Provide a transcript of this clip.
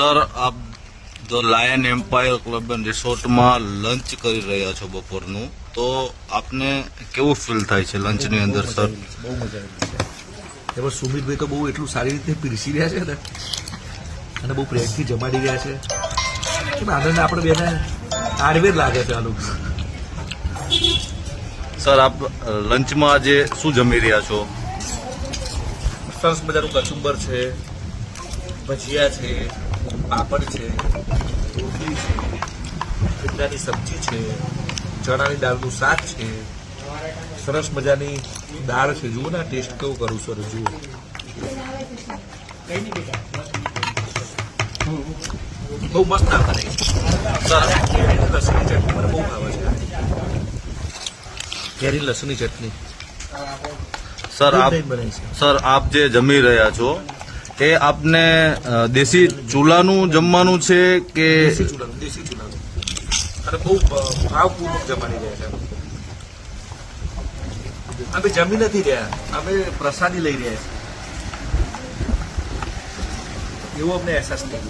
Sir આપ the lion empire club and રિસોર્ટમાં lunch કરી રહ્યા છો બપોરનું, તો આપને કેવું ફીલ થાય છે લંચની અંદર સર? બહુ મજા આવી છે. એમાં સુમિતભાઈ તો બહુ એટલું સારી રીતે પીરસી રહ્યા છે ને, અને બહુ પ્રેમથી જમાડી રહ્યા છે કે આનંદ આપણે બેને આડવેર લાગે છે. આ લોકો સર આપ લંચમાં આજે શું જમી રહ્યા છો? સરસ મજાનું કચુંબર છે, ભજીયા છે, પાપડ છે, રોટલી છે, ભીંડાની સબ્જી છે, ચણાની દાળનું શાક છે, સરસ મજાની દાળ છે. જુઓ ને ટેસ્ટ કેવું કરું સર, જુઓ બહુ મસ્ત આવે છે. સર લસણની ચટણી મને બહુ ભાવે છે. કેરી લસણની ચટણી સર આપ જે જમી રહ્યા છો એ આપને દેશી ચૂલાનું જમવાનું છે કે? દેશી ચૂલાનું અને બહુ ભાવપૂર્વક જમાડી રહ્યા છે. અમે જમી નથી રહ્યા, અમે પ્રસાદી લઈ રહ્યા છીએ એવો અમને અહેસાસ થયો.